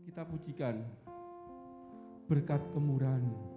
Kita pujikan berkat kemurahan-Mu.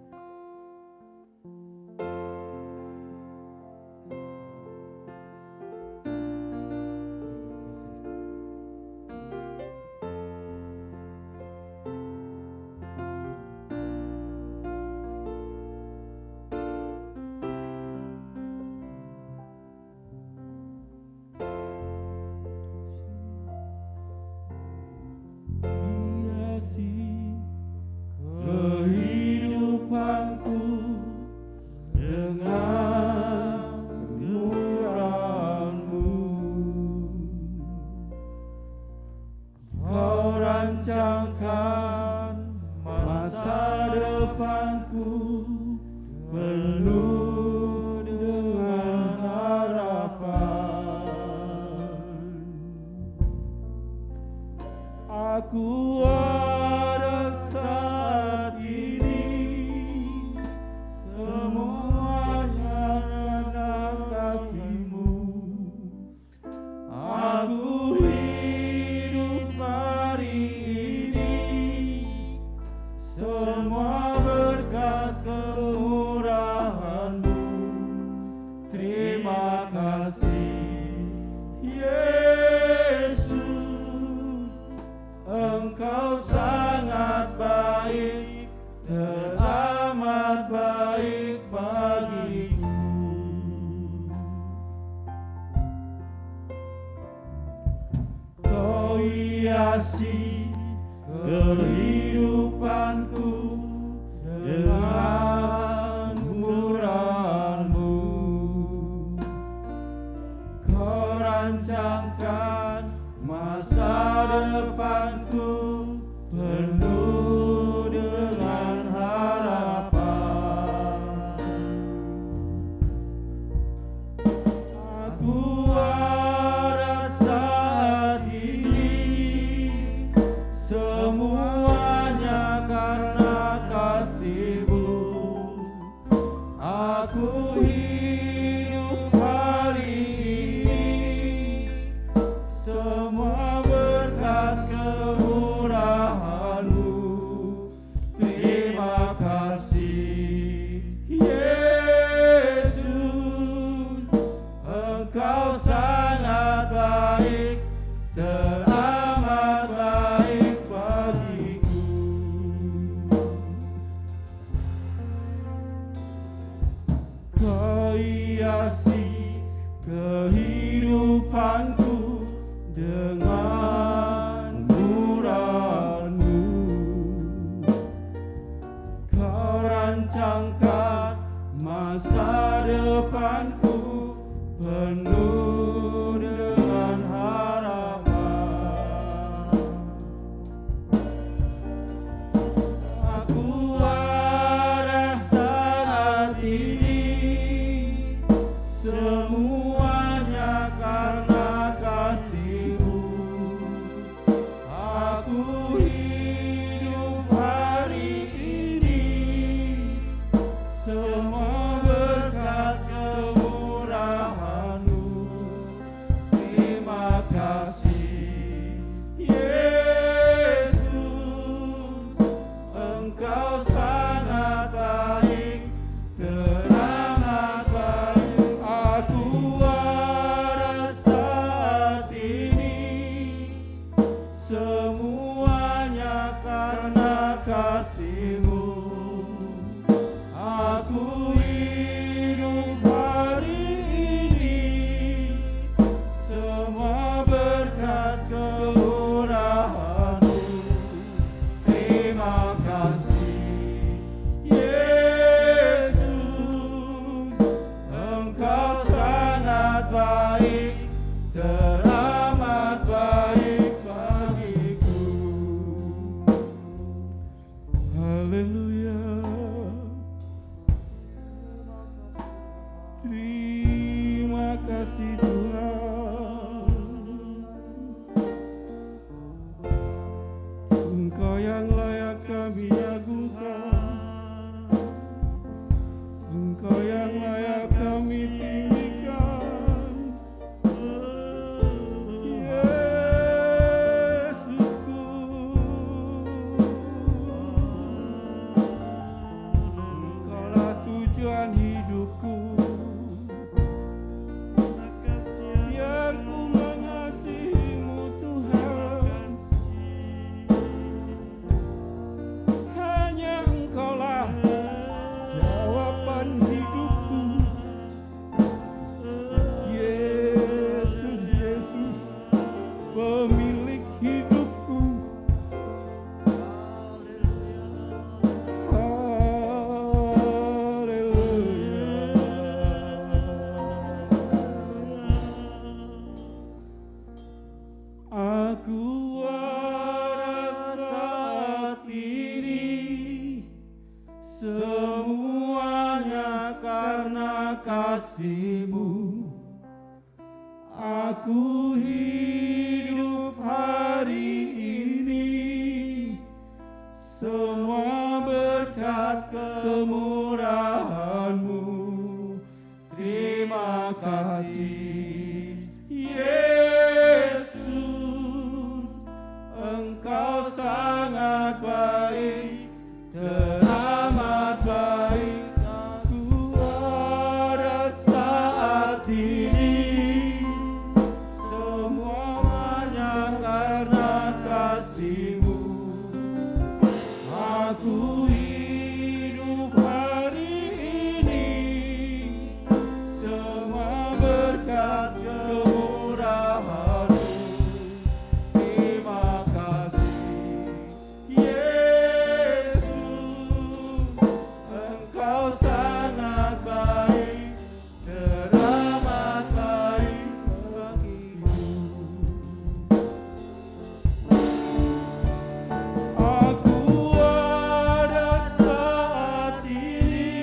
Semuanya karena kasih-Mu. pemilik hidupku. Aku waras saat ini, semuanya karena kasih-Mu. Aku hidup hari ini, semua berkat kemurahan-Mu. Terima kasih, Yesus, Engkau sangat baik, teramat baik. Aku ada saat ini, semuanya karena kasih-Mu. Aku hidup hari ini, semua berkat kemurahan-Mu. Terima kasih, Yesus, Engkau sangat baik, teramat baik bagiku. Aku ada saat ini,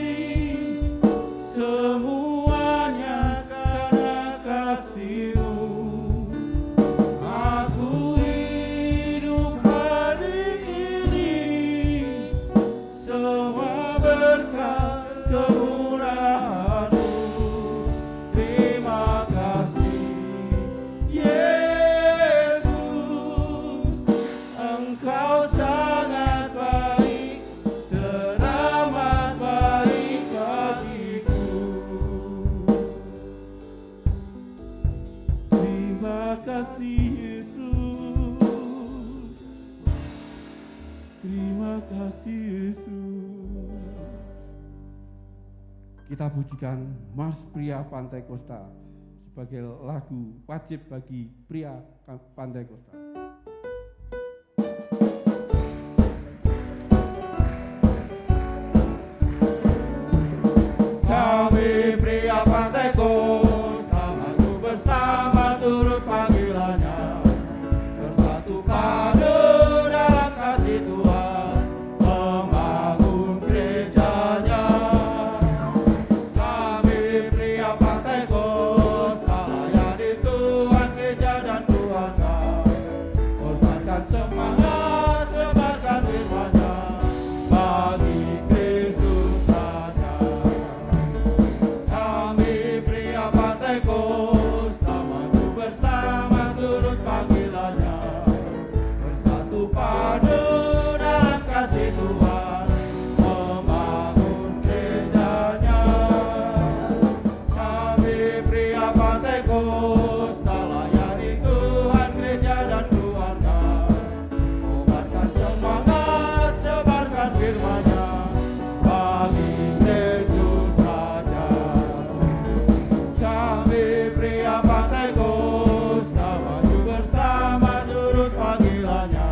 semuanya karena kasih-Mu. Aku hidup hari ini, semua berkat kemurahan-Mu. Terima kasih, Yesus, Engkau sangat baik, teramat baik bagiku. Terima kasih, Yesus. Terima kasih, Yesus. Kita pujikan Mas Pria Pantai Kosta sebagai lagu wajib bagi pria Pantai Kosta. Kami pria Pantai Kosta maju bersama turut panggilannya, bersatu padu dalam kasih Tuhan, membangun gerejanya. Kami pria Pantai Kosta layani Tuhan, gereja dan keluarga, korbankan semangat, sebarkan firman-Nya bagi Kristus Raja. Kami pria Pantai Kosta maju bersama turut panggilannya, bersatu padu dalam kasih Tuhan, membangun gerejanya. Kami pria Pantai Kosta layani Tuhan, gereja dan keluarga, kobarkan semangat, sebarkan firman-Nya bagi Yesus Raja. Kami pria Pantai Kosta maju bersama turut panggilannya,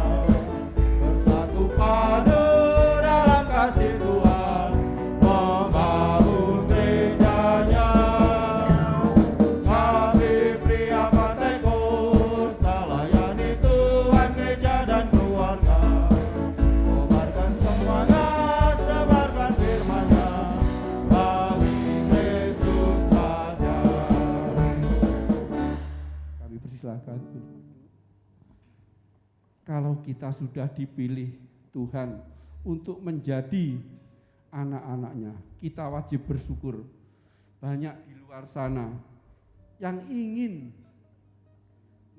bersatu padu dalam kasih Tuhan, membangun gerejanya. Kami pria Pantai Kosta layani Tuhan, gereja dan keluarga, kobarkan semangat, sebarkan firman-Nya bagi Yesus Raja. Kami persilahkan. Kalau kita sudah dipilih Tuhan untuk menjadi anak-anak-Nya, kita wajib bersyukur. Banyak di luar sana yang ingin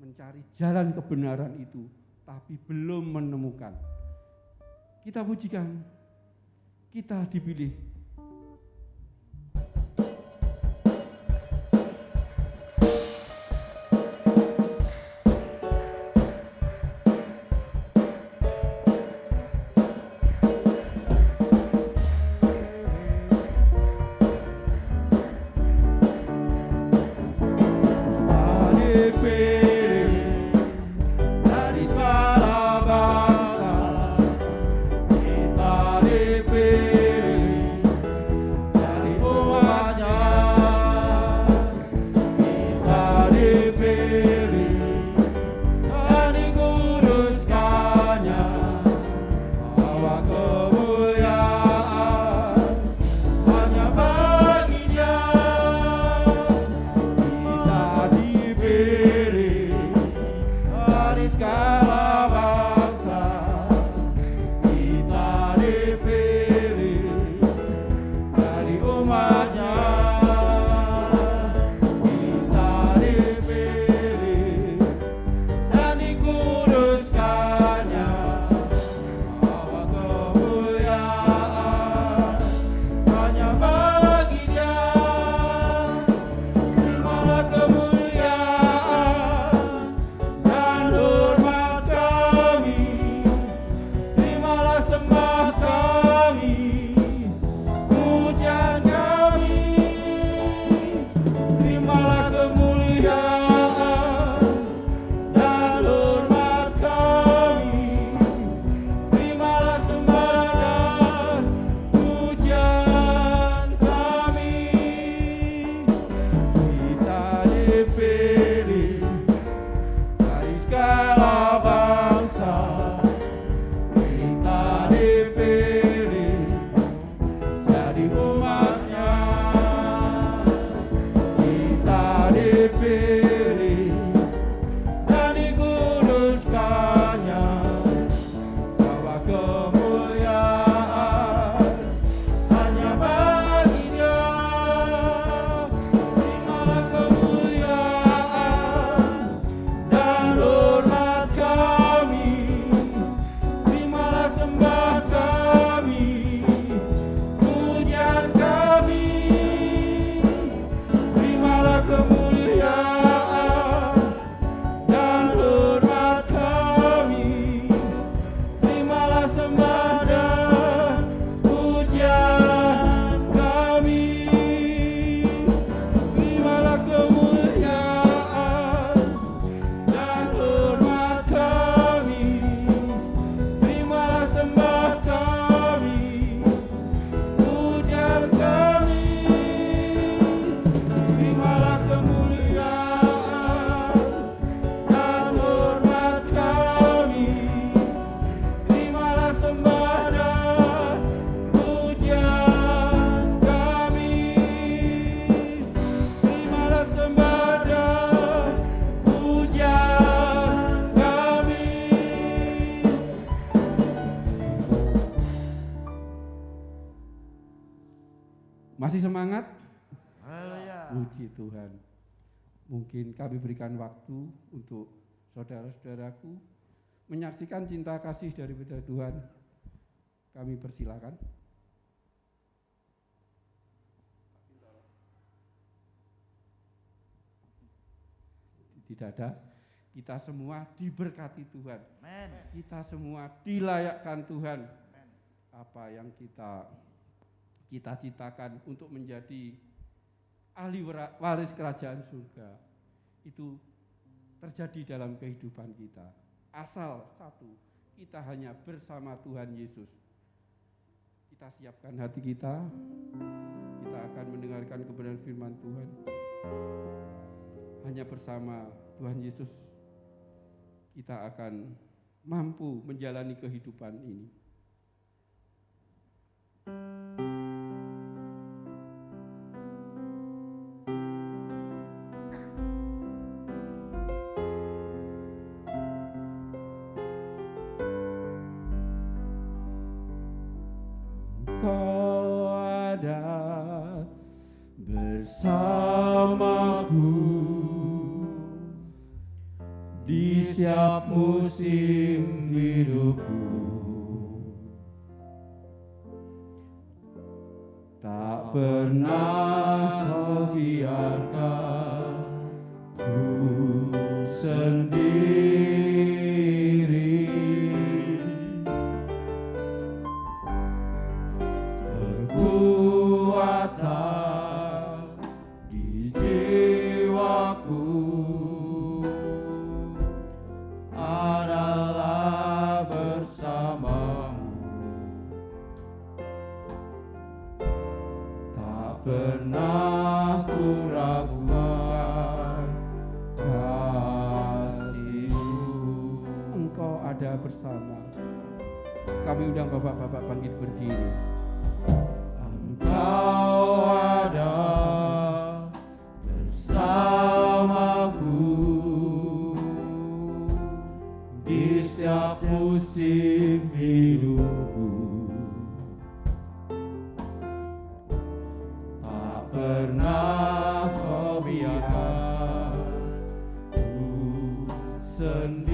mencari jalan kebenaran itu, tapi belum menemukan. Kita pujikan, kita dipilih. Masih semangat? Haleluya. Puji Tuhan. Mungkin kami berikan waktu untuk saudara-saudaraku menyaksikan cinta kasih daripada Tuhan. Kami persilakan. Tidak ada. Kita semua diberkati Tuhan. Amen. Kita semua dilayakkan Tuhan. Amen. Apa yang kita cita-citakan untuk menjadi ahli waris kerajaan surga itu terjadi dalam kehidupan kita. Asal satu, kita hanya bersama Tuhan Yesus. Kita siapkan hati kita akan mendengarkan kebenaran firman Tuhan. Hanya bersama Tuhan Yesus kita akan mampu menjalani kehidupan ini. Engkau ada bersamaku di setiap musim hidupku. Tak pernah kau biarkan ku sendiri. Kekuatan di jiwaku adalah bersamamu. Tak pernah ku ragukan kasih-Mu. Engkau ada bersama. Kami undang bapak-bapak bangkit berdiri. Engkau ada bersamaku di setiap musim hidupku. Tak pernah kau biarkan ku sendiri.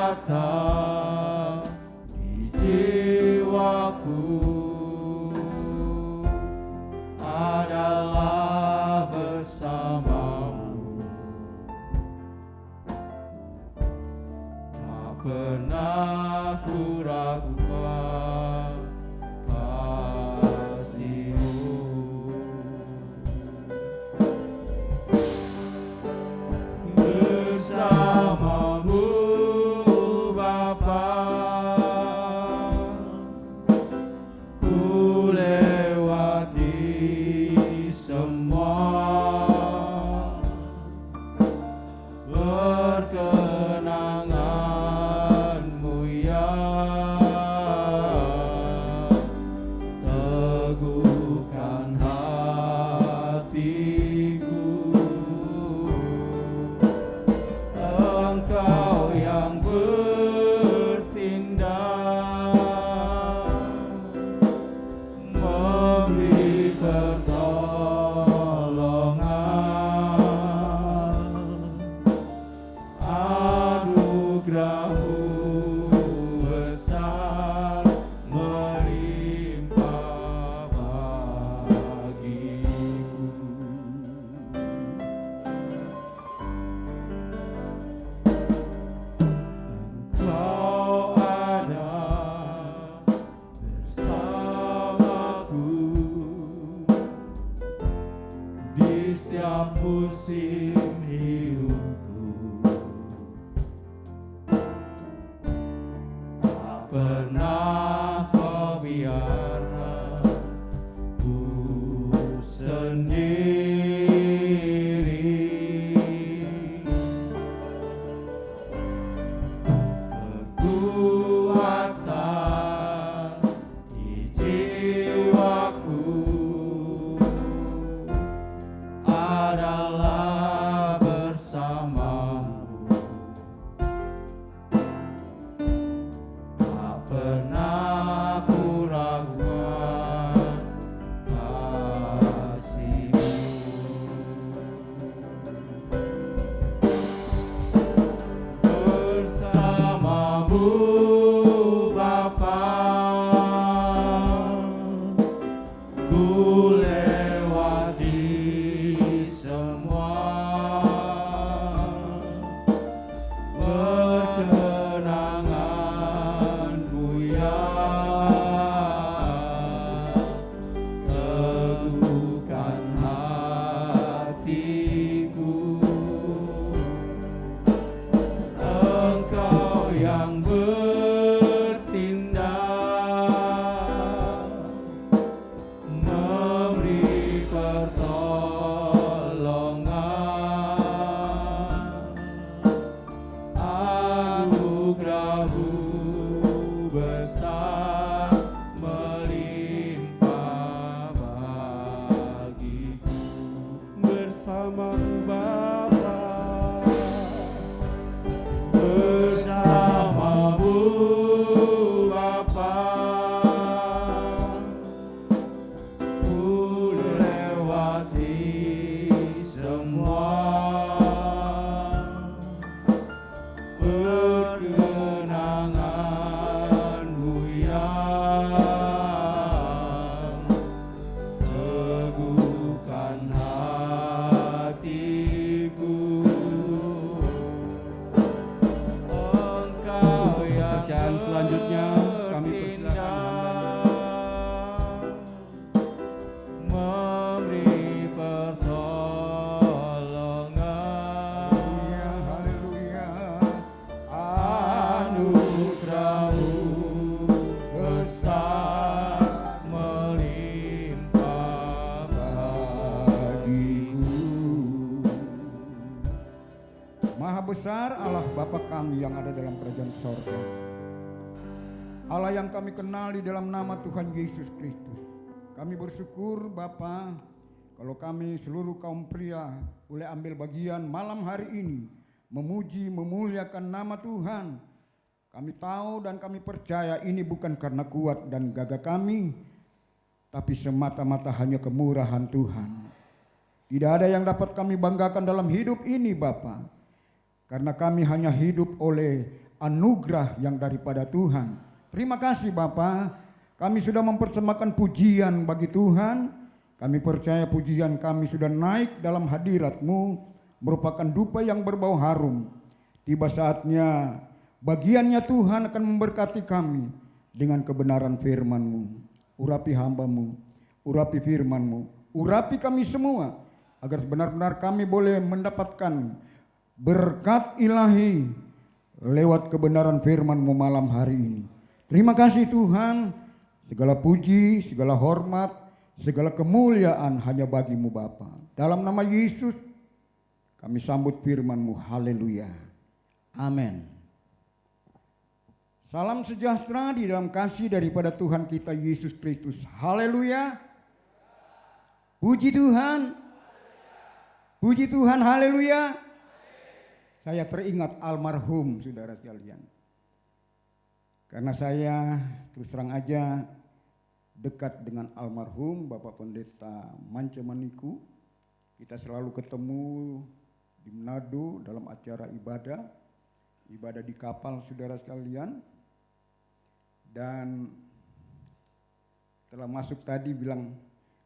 Kekuatan di jiwaku adalah bersamamu. Tak pernah ku ragukan kasih-Mu. Bersamamu Bapa, ku lewati semua perkenangan-Mu ya. Teguhkan hatiku. Engkau yang bertindak, memberi pertolongan, anugerah-Mu besar melimpah bagiku. Engkau ada bersamaku di setiap musim hidupku. Tak pernah kau biarkan ku sendiri. Kekuatan di jiwaku adalah bersamamu. besar Allah Bapa kami yang ada dalam kerajaan sorga. Allah yang kami kenal di dalam nama Tuhan Yesus Kristus. Kami bersyukur Bapa, kalau kami seluruh kaum pria boleh ambil bagian malam hari ini memuji memuliakan nama Tuhan. Kami tahu dan kami percaya ini bukan karena kuat dan gagah kami, tapi semata-mata hanya kemurahan Tuhan. Tidak ada yang dapat kami banggakan dalam hidup ini Bapa, karena kami hanya hidup oleh anugerah yang daripada Tuhan. Terima kasih Bapa, kami sudah mempersembahkan pujian bagi Tuhan. Kami percaya pujian kami sudah naik dalam hadirat-Mu, merupakan dupa yang berbau harum. Tiba saatnya bagiannya Tuhan akan memberkati kami dengan kebenaran firman-Mu. Urapi hamba-Mu, urapi firman-Mu, urapi kami semua, agar benar-benar kami boleh mendapatkan berkat ilahi lewat kebenaran firman-Mu malam hari ini. Terima kasih Tuhan, segala puji, segala hormat, segala kemuliaan hanya bagi-Mu Bapa. Dalam nama Yesus kami sambut firman-Mu. Haleluya. Amin. Salam sejahtera di dalam kasih daripada Tuhan kita Yesus Kristus. Haleluya. Puji Tuhan. Puji Tuhan. Haleluya. Saya teringat almarhum saudara sekalian. Karena saya terus terang aja dekat dengan almarhum Bapak Pendeta Mance Maniku. Kita selalu ketemu di Manado dalam acara ibadah di kapal saudara sekalian. Dan telah masuk tadi bilang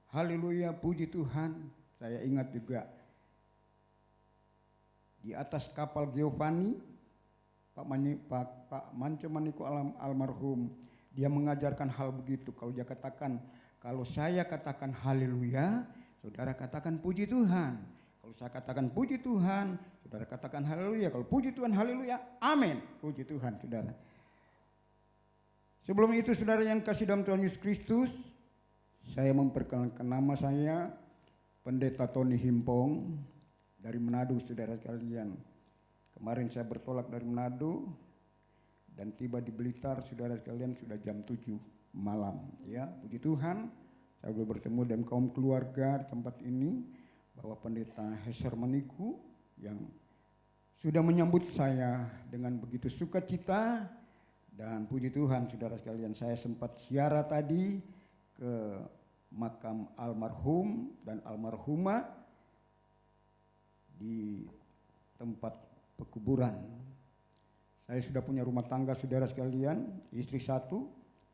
haleluya puji Tuhan. Saya ingat juga di atas kapal Giovanni Pak Mance Maniku almarhum, dia mengajarkan hal begitu. Kalau dia katakan, kalau saya katakan haleluya, saudara katakan puji Tuhan. Kalau saya katakan puji Tuhan, saudara katakan haleluya. Kalau puji Tuhan haleluya, amin. Puji Tuhan saudara. Sebelum itu saudara yang kasih dalam Tuhan Yesus Kristus, saya memperkenalkan nama saya Pendeta Tony Himpong dari Manado saudara sekalian. Kemarin saya bertolak dari Manado dan tiba di Blitar saudara sekalian sudah jam 7 malam ya. Puji Tuhan, saya boleh bertemu dengan kaum keluarga di tempat ini, Bapak Pendeta Heser Maniku yang sudah menyambut saya dengan begitu sukacita. Dan puji Tuhan saudara sekalian, saya sempat ziarah tadi ke makam almarhum dan almarhumah di tempat pekuburan. Saya sudah punya rumah tangga saudara sekalian, istri 1,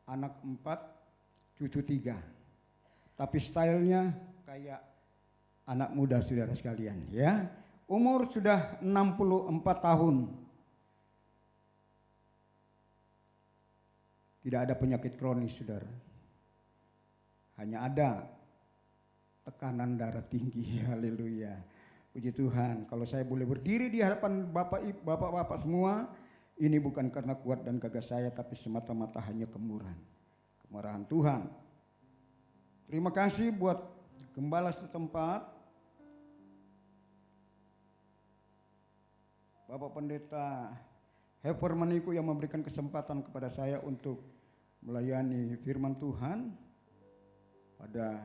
anak 4, cucu 3. tapi stylenya kayak anak muda saudara sekalian ya. Umur sudah 64 tahun. Tidak ada penyakit kronis saudara. Hanya ada tekanan darah tinggi. Haleluya. Puji Tuhan. Kalau saya boleh berdiri di hadapan bapak-bapak semua, ini bukan karena kuat dan gagah saya, tapi semata-mata hanya kemurahan Tuhan. Terima kasih buat gembala setempat, Bapak Pendeta Hefer Maniku yang memberikan kesempatan kepada saya untuk melayani firman Tuhan pada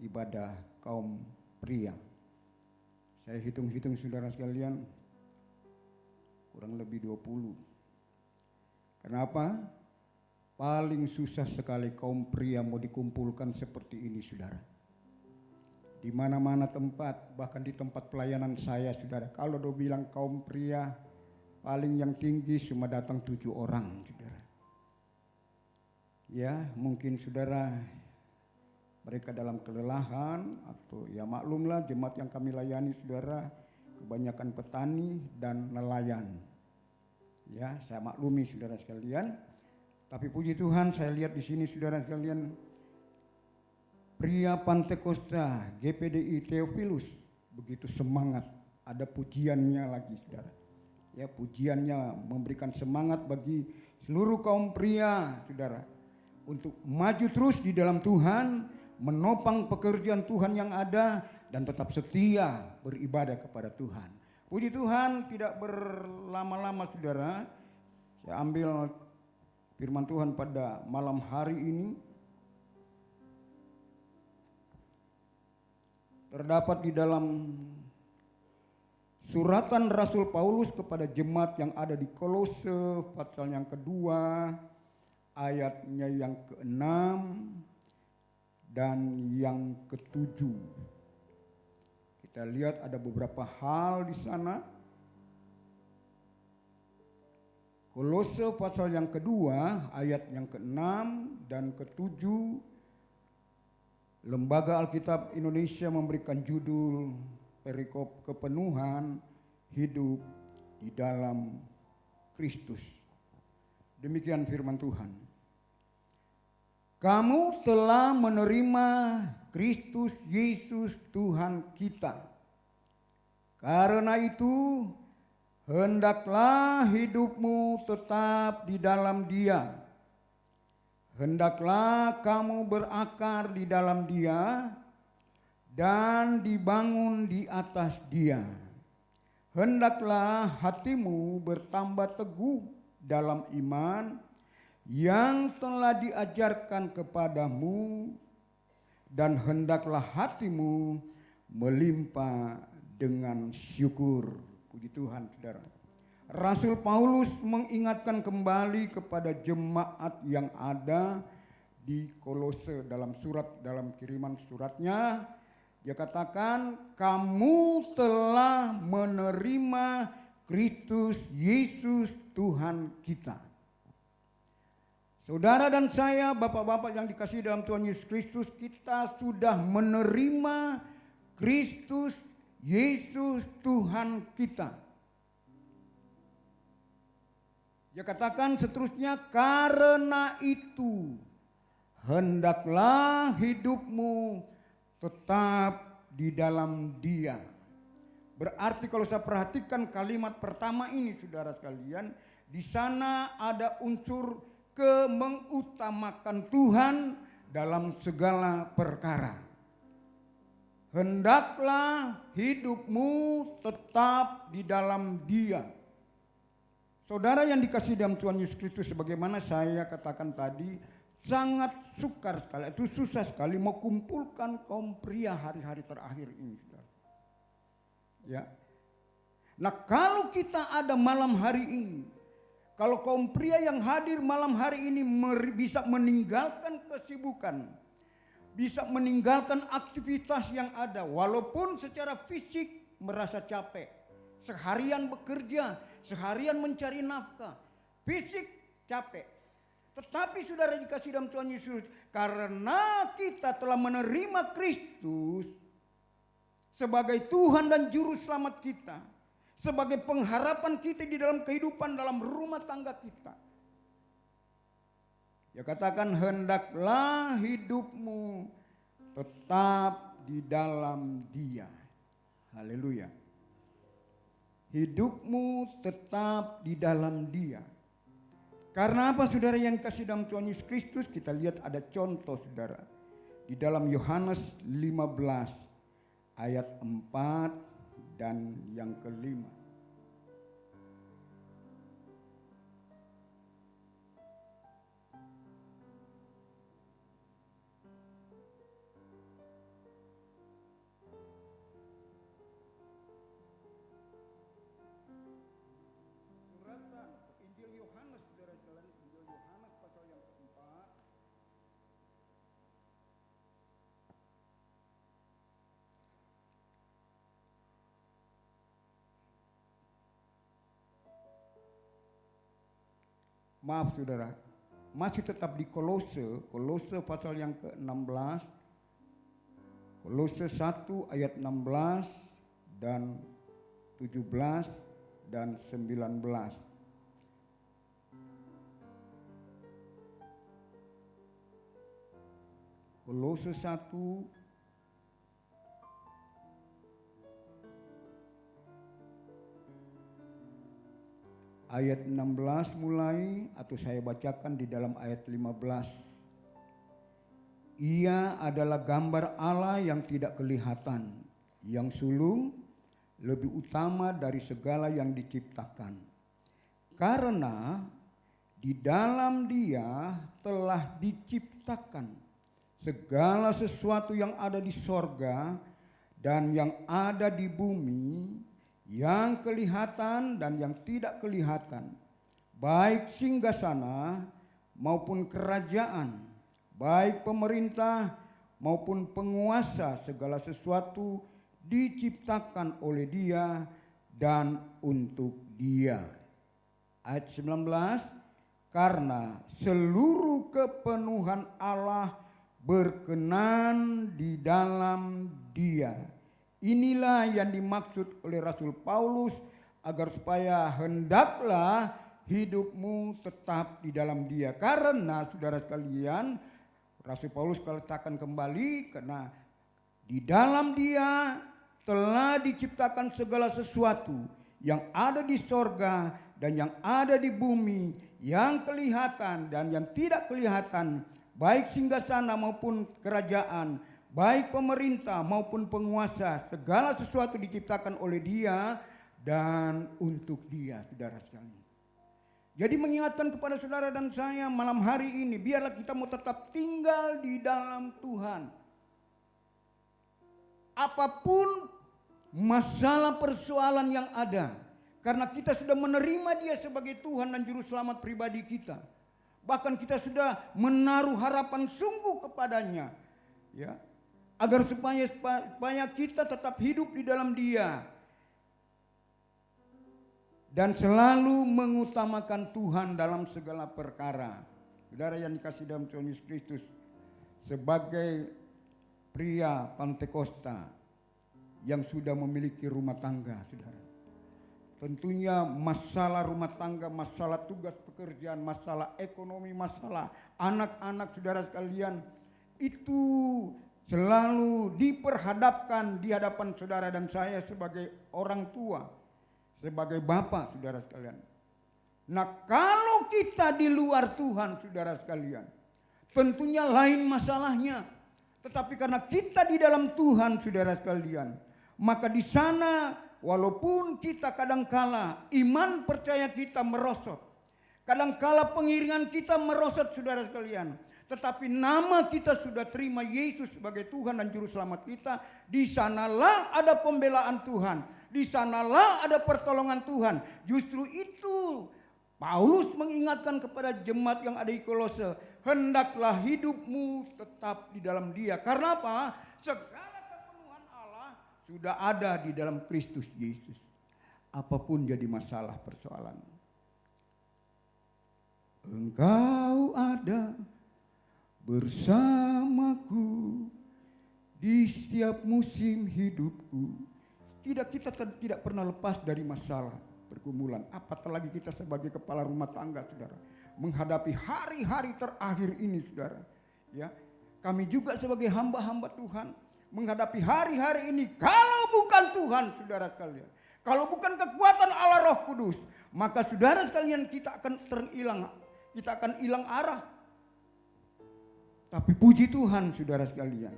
ibadah kaum pria. Saya hitung-hitung saudara sekalian, kurang lebih 20. Kenapa? Paling susah sekali kaum pria mau dikumpulkan seperti ini saudara. Di mana-mana tempat, bahkan di tempat pelayanan saya saudara. Kalau do bilang kaum pria, paling yang tinggi cuma datang 7 orang saudara. Ya mungkin saudara mereka dalam kelelahan atau ya maklumlah jemaat yang kami layani saudara kebanyakan petani dan nelayan. Ya saya maklumi saudara sekalian. Tapi puji Tuhan saya lihat di sini saudara sekalian, pria Pantai Kosta GPDI Theophilus begitu semangat, ada pujiannya lagi saudara. Ya pujiannya memberikan semangat bagi seluruh kaum pria saudara untuk maju terus di dalam Tuhan, menopang pekerjaan Tuhan yang ada dan tetap setia beribadah kepada Tuhan. Puji Tuhan, tidak berlama-lama saudara, saya ambil firman Tuhan pada malam hari ini. Terdapat di dalam suratan Rasul Paulus kepada jemaat yang ada di Kolose pasal yang kedua, ayatnya yang ke-6 dan yang ke-7. Kita lihat ada beberapa hal di sana. Kolose pasal yang kedua, ayat yang ke-6 dan ke-7, Lembaga Alkitab Indonesia memberikan judul perikop kepenuhan hidup di dalam Kristus. Demikian firman Tuhan. Kamu telah menerima Kristus Yesus Tuhan kita. Karena itu, hendaklah hidupmu tetap di dalam Dia. Hendaklah kamu berakar di dalam Dia dan dibangun di atas Dia. Hendaklah hatimu bertambah teguh dalam iman yang telah diajarkan kepadamu, dan hendaklah hatimu melimpah dengan syukur. Puji Tuhan saudara. Rasul Paulus mengingatkan kembali kepada jemaat yang ada di Kolose dalam kiriman suratnya. Dia katakan, kamu telah menerima Kristus Yesus Tuhan kita. Saudara dan saya, bapak-bapak yang dikasihi dalam Tuhan Yesus Kristus, kita sudah menerima Kristus Yesus Tuhan kita. Dia katakan seterusnya, karena itu hendaklah hidupmu tetap di dalam Dia. Berarti kalau saya perhatikan kalimat pertama ini saudara sekalian, di sana ada unsur mengutamakan Tuhan dalam segala perkara. Hendaklah hidupmu tetap di dalam Dia. Saudara yang dikasihi dalam Tuhan Yesus Kristus, sebagaimana saya katakan tadi, sangat sukar sekali, itu susah sekali mau kumpulkan kaum pria hari-hari terakhir ini. Ya. Nah kalau kita ada malam hari ini, kalau kaum pria yang hadir malam hari ini bisa meninggalkan kesibukan, bisa meninggalkan aktivitas yang ada, walaupun secara fisik merasa capek, seharian bekerja, seharian mencari nafkah, fisik capek. Tetapi saudara dikasih dalam Tuhan Yesus, karena kita telah menerima Kristus sebagai Tuhan dan Juru Selamat kita, sebagai pengharapan kita di dalam kehidupan dalam rumah tangga kita. Ya katakan, hendaklah hidupmu tetap di dalam Dia. Haleluya. Hidupmu tetap di dalam Dia. Karena apa saudara yang kasih dalam Tuhan Yesus Kristus? Kita lihat ada contoh saudara. Di dalam Yohanes 15 ayat 4 dan yang kelima. Injil Yohanes, saudara sekalian, Injil Yohanes pasal yang keempat. Maaf saudara, masih tetap di Kolose pasal yang ke-16. Kolose 1 ayat 16 dan 17 dan 19. Kolose 1 ayat 16 mulai, atau saya bacakan di dalam ayat 15. Ia adalah gambar Allah yang tidak kelihatan, yang sulung, lebih utama dari segala yang diciptakan. Karena di dalam Dia telah diciptakan segala sesuatu yang ada di sorga dan yang ada di bumi, yang kelihatan dan yang tidak kelihatan, baik singgasana maupun kerajaan, baik pemerintah maupun penguasa, segala sesuatu diciptakan oleh Dia dan untuk Dia. Ayat 19, karena seluruh kepenuhan Allah berkenan di dalam Dia. Inilah yang dimaksud oleh Rasul Paulus, agar supaya hendaklah hidupmu tetap di dalam Dia. Karena saudara sekalian, Rasul Paulus katakan kembali, karena di dalam Dia telah diciptakan segala sesuatu yang ada di sorga dan yang ada di bumi, yang kelihatan dan yang tidak kelihatan, baik singgasana maupun kerajaan, baik pemerintah maupun penguasa, segala sesuatu diciptakan oleh Dia dan untuk Dia, saudara sekalian. Jadi mengingatkan kepada saudara dan saya malam hari ini, biarlah kita mau tetap tinggal di dalam Tuhan. Apapun masalah persoalan yang ada, karena kita sudah menerima Dia sebagai Tuhan dan Juru Selamat pribadi kita. Bahkan kita sudah menaruh harapan sungguh kepadanya, ya, agar supaya kita tetap hidup di dalam Dia dan selalu mengutamakan Tuhan dalam segala perkara. Saudara yang dikasih dalam Tuhan Yesus Kristus, sebagai pria Pantekosta yang sudah memiliki rumah tangga, saudara, tentunya masalah rumah tangga, masalah tugas pekerjaan, masalah ekonomi, masalah anak-anak saudara sekalian, itu selalu diperhadapkan di hadapan saudara dan saya sebagai orang tua, sebagai bapak saudara sekalian. Nah, kalau kita di luar Tuhan saudara sekalian, tentunya lain masalahnya. Tetapi karena kita di dalam Tuhan saudara sekalian, maka di sana walaupun kita kadangkala iman percaya kita merosot, kadangkala pengiringan kita merosot saudara sekalian, tetapi nama kita sudah terima Yesus sebagai Tuhan dan Juru Selamat kita, di sanalah ada pembelaan Tuhan, di sanalah ada pertolongan Tuhan. Justru itu Paulus mengingatkan kepada jemaat yang ada di Kolose, hendaklah hidupmu tetap di dalam Dia. Karena apa? Segala kepenuhan Allah sudah ada di dalam Kristus Yesus. Apapun jadi masalah persoalan, Engkau ada bersamaku di setiap musim hidupku. Kita tidak pernah lepas dari masalah pergumulan. Apatah lagi kita sebagai kepala rumah tangga, saudara, menghadapi hari-hari terakhir ini, saudara. Ya, kami juga sebagai hamba-hamba Tuhan menghadapi hari-hari ini. Kalau bukan Tuhan, saudara sekalian, kalau bukan kekuatan Allah Roh Kudus, maka saudara sekalian kita akan hilang arah. Tapi puji Tuhan, saudara sekalian,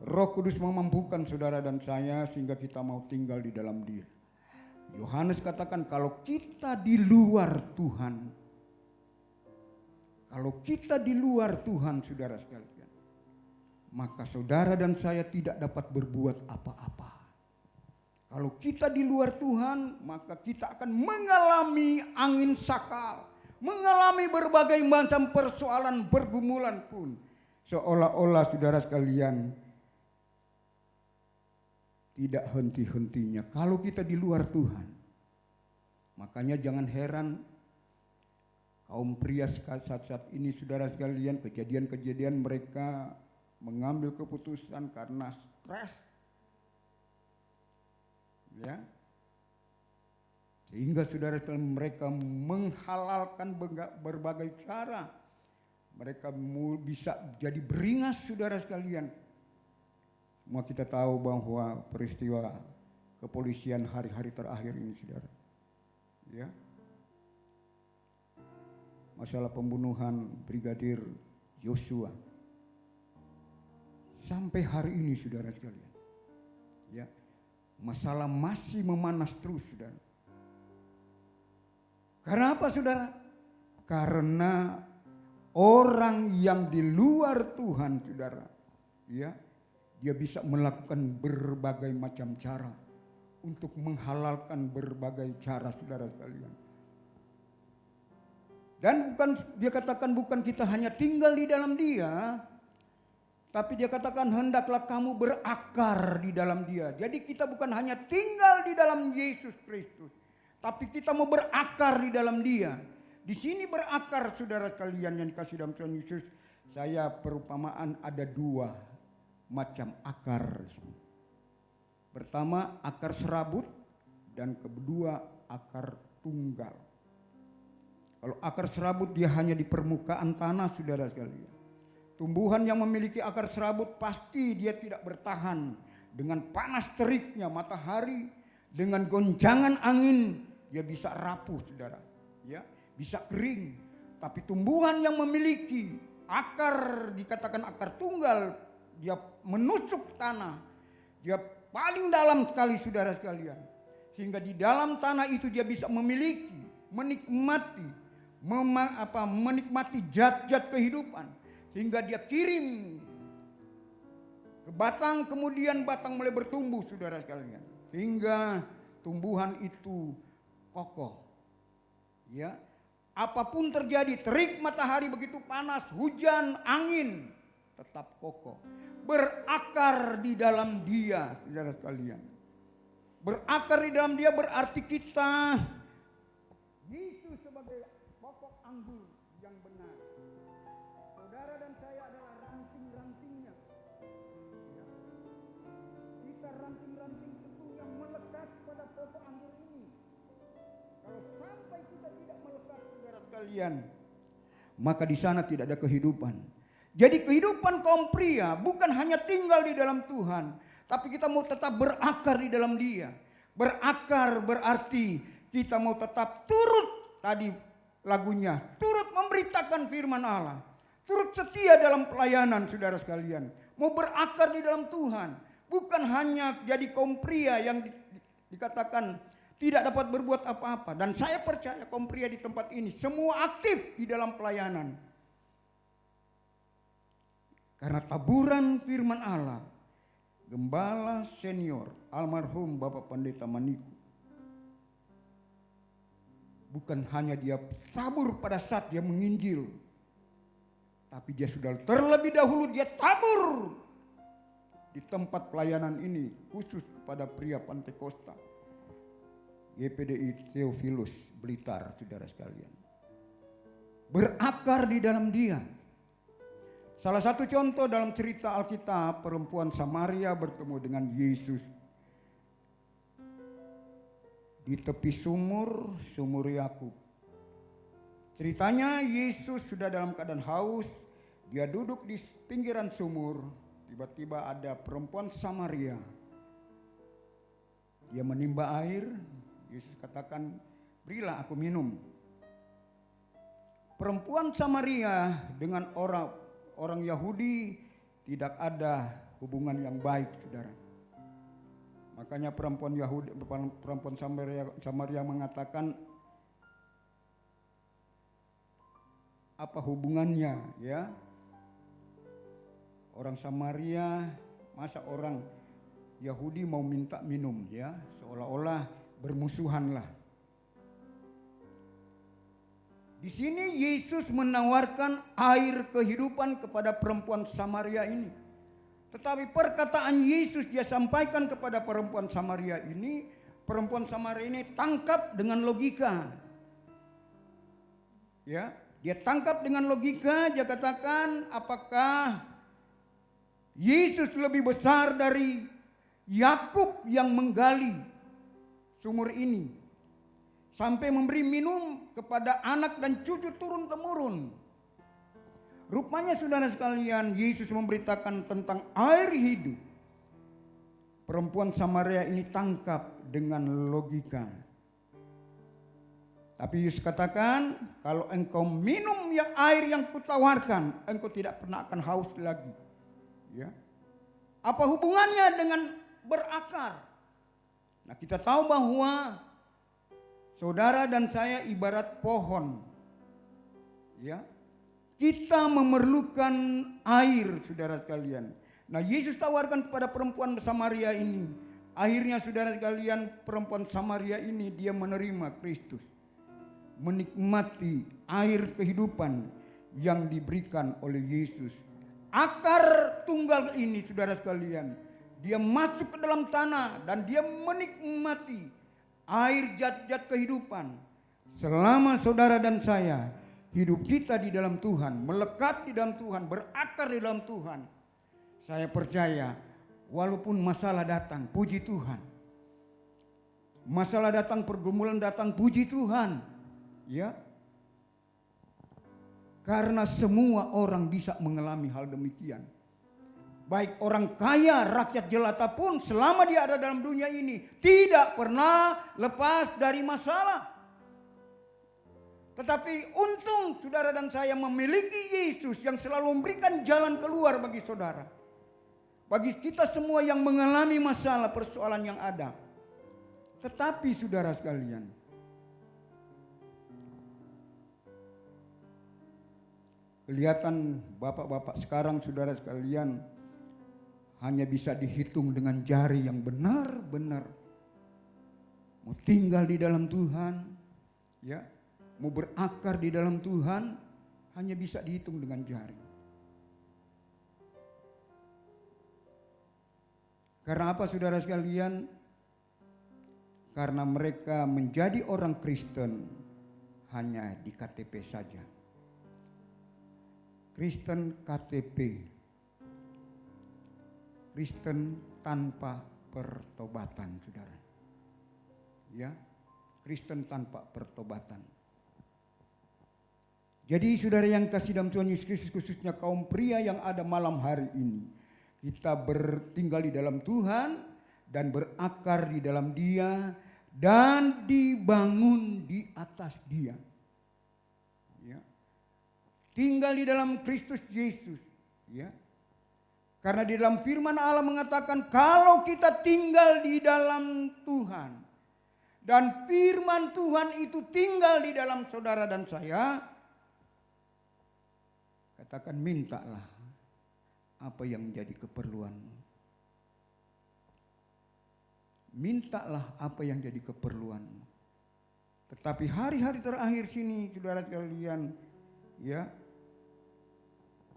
Roh Kudus memampukan saudara dan saya sehingga kita mau tinggal di dalam Dia. Yohanes katakan kalau kita di luar Tuhan, saudara sekalian, maka saudara dan saya tidak dapat berbuat apa-apa. Kalau kita di luar Tuhan, maka kita akan mengalami angin sakal, mengalami berbagai macam persoalan, pergumulan pun. Seolah-olah saudara sekalian tidak henti-hentinya kalau kita di luar Tuhan. Makanya jangan heran kaum pria saat ini, saudara sekalian, kejadian-kejadian mereka mengambil keputusan karena stres. Ya. Sehingga saudara sekalian mereka menghalalkan berbagai cara. Mereka bisa jadi beringas, saudara sekalian. Semua kita tahu bahwa peristiwa kepolisian hari-hari terakhir ini, saudara, ya, masalah pembunuhan Brigadir Yosua sampai hari ini, saudara sekalian, ya, masalah masih memanas terus, saudara. Karena apa, saudara? Karena orang yang di luar Tuhan, saudara, ya, dia bisa melakukan berbagai macam cara untuk menghalalkan berbagai cara, saudara sekalian. Dan dia katakan bukan kita hanya tinggal di dalam Dia, tapi dia katakan hendaklah kamu berakar di dalam Dia. Jadi kita bukan hanya tinggal di dalam Yesus Kristus, tapi kita mau berakar di dalam Dia. Di sini berakar, saudara sekalian yang dikasih dalam Tuhan Yesus, saya perumpamaan ada dua macam akar. Pertama akar serabut dan kedua akar tunggal. Kalau akar serabut dia hanya di permukaan tanah, saudara sekalian. Tumbuhan yang memiliki akar serabut pasti dia tidak bertahan dengan panas teriknya matahari, dengan goncangan angin dia bisa rapuh, saudara. Ya, bisa kering. Tapi tumbuhan yang memiliki akar, dikatakan akar tunggal, dia menusuk tanah, dia paling dalam sekali, saudara sekalian, sehingga di dalam tanah itu dia bisa memiliki, menikmati zat-zat kehidupan, sehingga dia kirim ke batang, kemudian batang mulai bertumbuh, saudara sekalian, sehingga tumbuhan itu kokoh. Ya, apapun terjadi, terik matahari begitu panas, hujan, angin, tetap kokoh. Berakar di dalam Dia, saudara sekalian. Berakar di dalam Dia berarti kita Yesus sebagai pokok anggur yang benar. Saudara dan saya adalah ranting-rantingnya. Ya. Kita ranting-ranting itu yang melekat pada pokok anggur ini. Kalau sampai kita tidak melekat, saudara sekalian, maka di sana tidak ada kehidupan. Jadi kehidupan kaum pria bukan hanya tinggal di dalam Tuhan, tapi kita mau tetap berakar di dalam Dia. Berakar berarti kita mau tetap turut, tadi lagunya, turut memberitakan firman Allah, turut setia dalam pelayanan, saudara sekalian. Mau berakar di dalam Tuhan, bukan hanya jadi kaum pria yang dikatakan tidak dapat berbuat apa-apa. Dan saya percaya kaum pria di tempat ini semua aktif di dalam pelayanan. Karena taburan firman Allah, Gembala senior almarhum Bapak Pendeta Maniku, bukan hanya dia tabur pada saat dia menginjil, tapi dia sudah terlebih dahulu dia tabur di tempat pelayanan ini khusus kepada pria Pantekosta, GPDI Theophilus Blitar, saudara sekalian. Berakar di dalam Dia. Salah satu contoh dalam cerita Alkitab, perempuan Samaria bertemu dengan Yesus di tepi sumur Yakub. Ceritanya Yesus sudah dalam keadaan haus, dia duduk di pinggiran sumur, tiba-tiba ada perempuan Samaria. Dia menimba air, Yesus katakan, "Berilah aku minum." Perempuan Samaria dengan orang Yahudi tidak ada hubungan yang baik, saudara. Makanya perempuan Samaria mengatakan, apa hubungannya, ya? Orang Samaria, masa orang Yahudi mau minta minum, ya? Seolah-olah bermusuhan lah. Di sini Yesus menawarkan air kehidupan kepada perempuan Samaria ini. Tetapi perkataan Yesus dia sampaikan kepada perempuan Samaria ini, perempuan Samaria ini tangkap dengan logika. Ya, dia tangkap dengan logika, dia katakan, apakah Yesus lebih besar dari Yakub yang menggali sumur ini sampai memberi minum kepada anak dan cucu turun-temurun. Rupanya saudara sekalian, Yesus memberitakan tentang air hidup. Perempuan Samaria ini tangkap dengan logika. Tapi Yesus katakan, kalau engkau minum air yang kutawarkan, engkau tidak pernah akan haus lagi. Ya. Apa hubungannya dengan berakar? Nah, kita tahu bahwa saudara dan saya ibarat pohon. Ya. Kita memerlukan air, saudara sekalian. Nah, Yesus tawarkan kepada perempuan Samaria ini. Akhirnya saudara sekalian, perempuan Samaria ini dia menerima Kristus. Menikmati air kehidupan yang diberikan oleh Yesus. Akar tunggal ini, saudara sekalian, dia masuk ke dalam tanah dan dia menikmati air zat-zat kehidupan. Selama saudara dan saya hidup kita di dalam Tuhan, melekat di dalam Tuhan, berakar di dalam Tuhan, saya percaya walaupun masalah datang, puji Tuhan. Masalah datang, pergumulan datang, puji Tuhan. Ya. Karena semua orang bisa mengalami hal demikian. Baik orang kaya, rakyat jelata pun selama dia ada dalam dunia ini tidak pernah lepas dari masalah. Tetapi untung saudara dan saya memiliki Yesus yang selalu memberikan jalan keluar bagi saudara. Bagi kita semua yang mengalami masalah persoalan yang ada. Tetapi saudara sekalian, kelihatan bapak-bapak sekarang saudara sekalian hanya bisa dihitung dengan jari yang benar-benar mau tinggal di dalam Tuhan, ya, mau berakar di dalam Tuhan, hanya bisa dihitung dengan jari. Karena apa saudara sekalian? Karena mereka menjadi orang Kristen hanya di KTP saja. Kristen KTP. Kristen tanpa pertobatan, saudara. Ya, Kristen tanpa pertobatan. Jadi saudara yang kasih dalam Tuhan Yesus Kristus, khususnya kaum pria yang ada malam hari ini, kita bertinggal di dalam Tuhan dan berakar di dalam Dia dan dibangun di atas Dia. Ya. Tinggal di dalam Kristus Yesus, ya. Karena di dalam firman Allah mengatakan kalau kita tinggal di dalam Tuhan dan firman Tuhan itu tinggal di dalam saudara dan saya, katakan mintalah apa yang menjadi keperluanmu. Mintalah apa yang jadi keperluanmu. Tetapi hari-hari terakhir sini saudara sekalian, ya,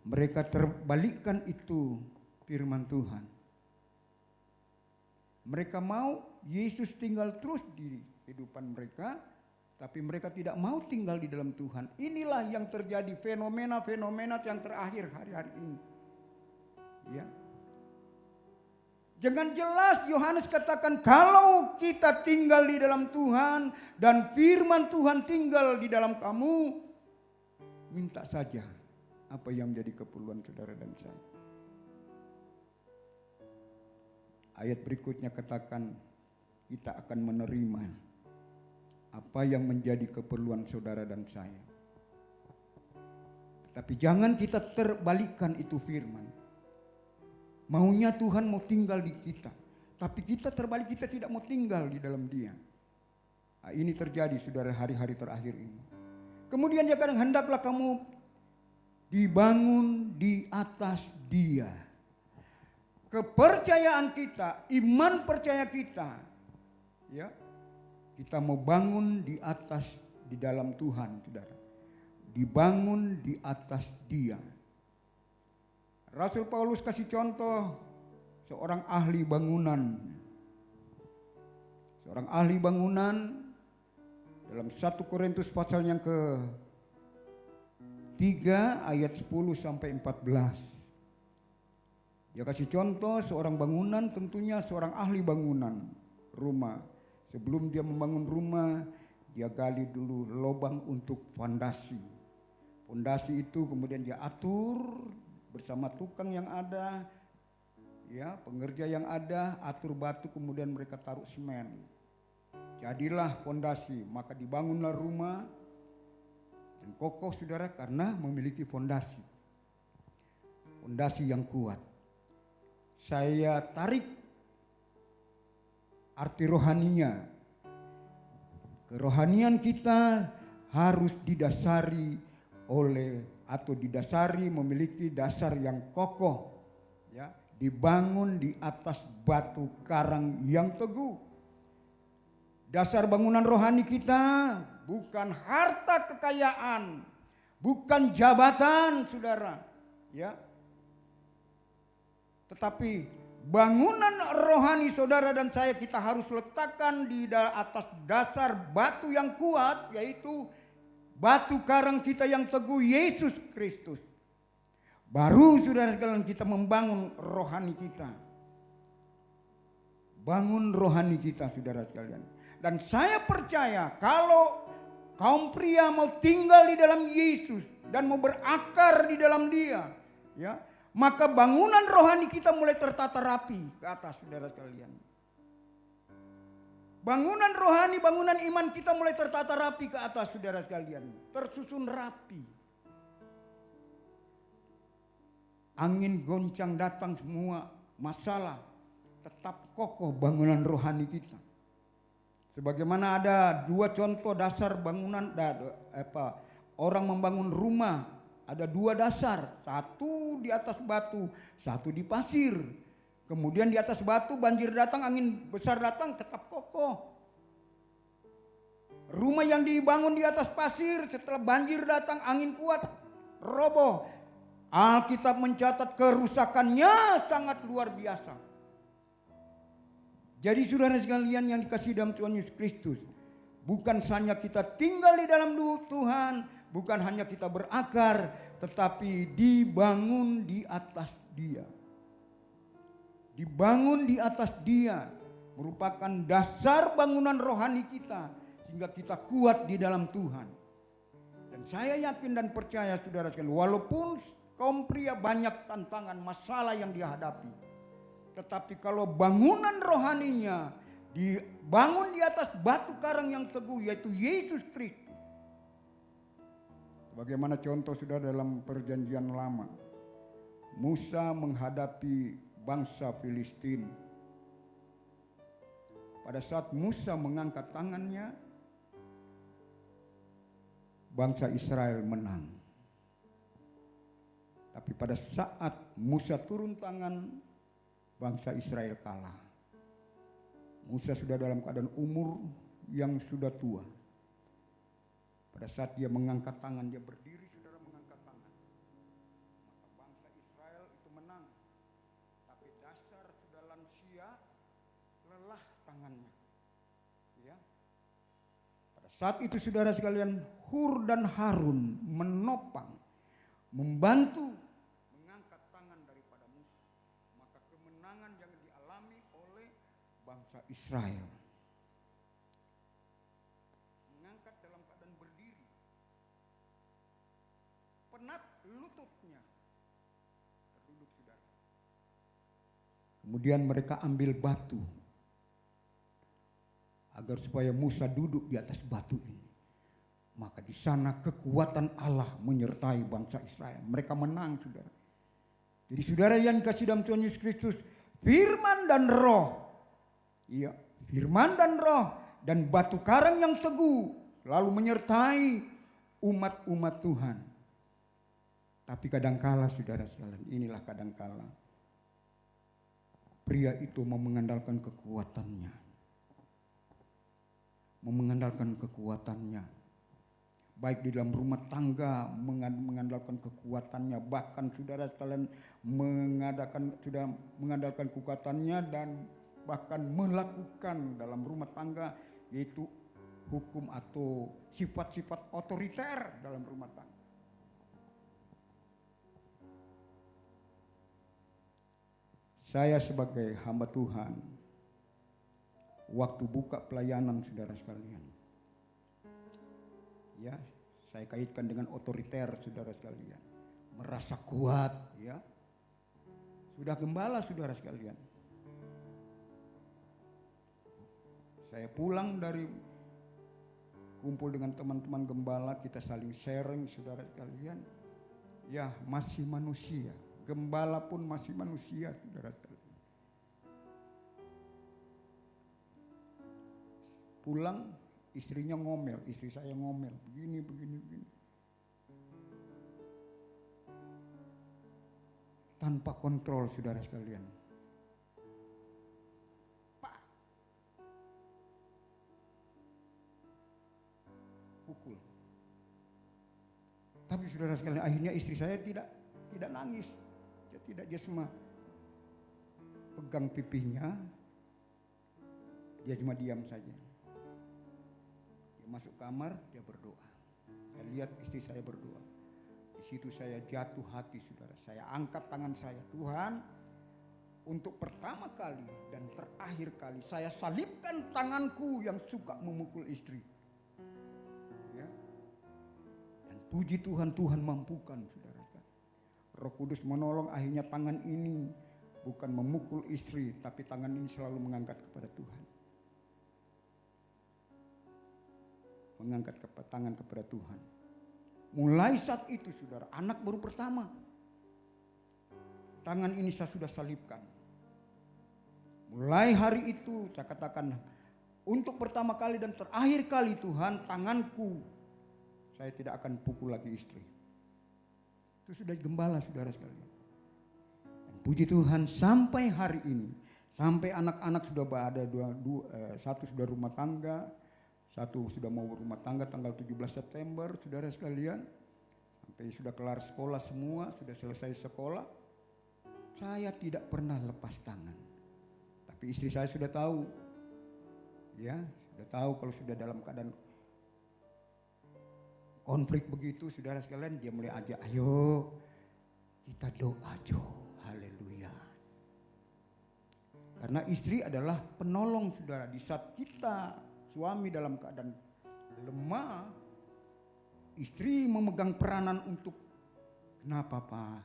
mereka terbalikkan itu firman Tuhan. Mereka mau Yesus tinggal terus di kehidupan mereka, Tapi mereka tidak mau tinggal di dalam Tuhan. Inilah yang terjadi, fenomena-fenomena yang terakhir hari-hari ini. Ya. Dengan jelas Yohanes katakan, kalau kita tinggal di dalam Tuhan dan firman Tuhan tinggal di dalam kamu, minta saja apa yang menjadi keperluan saudara dan saya. Ayat berikutnya katakan, kita akan menerima apa yang menjadi keperluan saudara dan saya. Tapi jangan kita terbalikkan itu firman. Maunya Tuhan mau tinggal di kita, tapi kita terbalik, kita tidak mau tinggal di dalam Dia. Nah, ini terjadi saudara hari-hari terakhir ini. Kemudian dia katakan, hendaklah kamu dibangun di atas Dia. Kepercayaan kita, iman percaya kita, ya, kita mau bangun di atas, di dalam Tuhan, saudara. Dibangun di atas Dia. Rasul Paulus kasih contoh seorang ahli bangunan. Seorang ahli bangunan dalam 1 Korintus pasal yang ke-3 ayat 10 sampai 14. Dia kasih contoh seorang bangunan, tentunya seorang ahli bangunan rumah. Sebelum dia membangun rumah, dia gali dulu lubang untuk fondasi. Fondasi itu kemudian dia atur bersama tukang yang ada, ya, pengerja yang ada, atur batu, kemudian mereka taruh semen. Jadilah fondasi, maka dibangunlah rumah dan kokoh saudara karena memiliki fondasi. Fondasi yang kuat. Saya tarik arti rohaninya. Kerohanian kita harus didasari oleh atau didasari memiliki dasar yang kokoh, ya, dibangun di atas batu karang yang teguh. Dasar bangunan rohani kita bukan harta kekayaan, bukan jabatan, saudara, ya. Tetapi bangunan rohani saudara dan saya kita harus letakkan di atas dasar batu yang kuat, yaitu batu karang kita yang teguh, Yesus Kristus. Baru saudara sekalian kita membangun rohani kita. Bangun rohani kita saudara sekalian. Dan saya percaya kalau kaum pria mau tinggal di dalam Yesus dan mau berakar di dalam Dia, ya, maka bangunan rohani kita mulai tertata rapi ke atas saudara sekalian. Bangunan rohani, bangunan iman kita mulai tertata rapi ke atas saudara sekalian. Tersusun rapi. Angin goncang datang semua masalah. Tetap kokoh bangunan rohani kita. Sebagaimana ada dua contoh dasar bangunan, orang membangun rumah. Ada dua dasar. Satu di atas batu, satu di pasir. Kemudian di atas batu banjir datang, angin besar datang, tetap kokoh. Rumah yang dibangun di atas pasir setelah banjir datang, angin kuat, roboh. Alkitab mencatat kerusakannya sangat luar biasa. Jadi saudara sekalian yang dikasihi dalam Tuhan Yesus Kristus, bukan hanya kita tinggal di dalam Tuhan, bukan hanya kita berakar, tetapi dibangun di atas Dia. Dibangun di atas Dia merupakan dasar bangunan rohani kita sehingga kita kuat di dalam Tuhan. Dan saya yakin dan percaya saudara sekalian, walaupun kaum pria banyak tantangan, masalah yang dihadapi, tetapi kalau bangunan rohaninya dibangun di atas batu karang yang teguh, yaitu Yesus Kristus. Bagaimana contoh sudah dalam perjanjian lama, Musa menghadapi bangsa Filistin. Pada saat Musa mengangkat tangannya, bangsa Israel menang. Tapi pada saat Musa turun tangan, bangsa Israel kalah. Musa sudah dalam keadaan umur yang sudah tua. Pada saat dia mengangkat tangan, dia berdiri, saudara, mengangkat tangan, maka bangsa Israel itu menang. Tapi dasar sudah lansia, lelah tangannya, ya. Pada Saat itu saudara sekalian, Hur dan Harun menopang, membantu mengangkat tangan daripada musuh. Maka kemenangan yang dialami oleh bangsa Israel. Mengangkat dalam keadaan berdiri. Penat lututnya. Terduduk saudara. Kemudian mereka ambil batu. Agar supaya Musa duduk di atas batu ini. Maka di sana kekuatan Allah menyertai bangsa Israel. Mereka menang saudara. Jadi saudara yang dikasih dalam Tuhan Yesus Kristus, firman dan roh. Iya, firman dan roh. Dan batu karang yang teguh lalu menyertai umat-umat Tuhan. Tapi kadangkala saudara sekalian, inilah kadangkala pria itu mau mengandalkan kekuatannya. Mengandalkan kekuatannya, baik di dalam rumah tangga mengandalkan kekuatannya, bahkan saudara sekalian sudah mengandalkan kekuatannya dan bahkan melakukan dalam rumah tangga yaitu hukum atau sifat-sifat otoriter dalam rumah tangga. Saya sebagai hamba Tuhan, waktu buka pelayanan saudara sekalian, ya saya kaitkan dengan otoriter saudara sekalian, merasa kuat, ya sudah gembala saudara sekalian. Saya pulang dari kumpul dengan teman-teman gembala, kita saling sharing saudara sekalian, ya masih manusia, gembala pun masih manusia saudara sekalian. Pulang istrinya ngomel, istri saya ngomel, begini. Tanpa kontrol saudara sekalian. Pak. Pukul. Tapi saudara sekalian, akhirnya istri saya tidak nangis. Dia cuma pegang pipinya. Dia cuma diam saja. Masuk kamar, dia berdoa. Saya lihat istri saya berdoa. Di situ saya jatuh hati saudara. Saya angkat tangan saya, Tuhan, untuk pertama kali dan terakhir kali saya salibkan tanganku yang suka memukul istri. Ya. Dan puji Tuhan, Tuhan mampukan saudara. Roh Kudus menolong, akhirnya tangan ini bukan memukul istri, tapi tangan ini selalu mengangkat kepada Tuhan. Mengangkat tangan kepada Tuhan. Mulai saat itu saudara, anak baru pertama, tangan ini saya sudah salibkan. Mulai hari itu saya katakan, untuk pertama kali dan terakhir kali Tuhan, tanganku saya tidak akan pukul lagi istri. Itu sudah gembala saudara sekalian. Dan puji Tuhan sampai hari ini, sampai anak-anak sudah ada satu sudah rumah tangga, satu sudah mau rumah tangga tanggal 17 September saudara sekalian. Sampai sudah kelar sekolah semua, sudah selesai sekolah. Saya tidak pernah lepas tangan. Tapi istri saya sudah tahu. Ya, sudah tahu kalau sudah dalam keadaan konflik begitu saudara sekalian, dia mulai ajak, ayo kita doa haleluya. Karena istri adalah penolong saudara. Di saat kita suami dalam keadaan lemah, istri memegang peranan untuk kenapa Pak?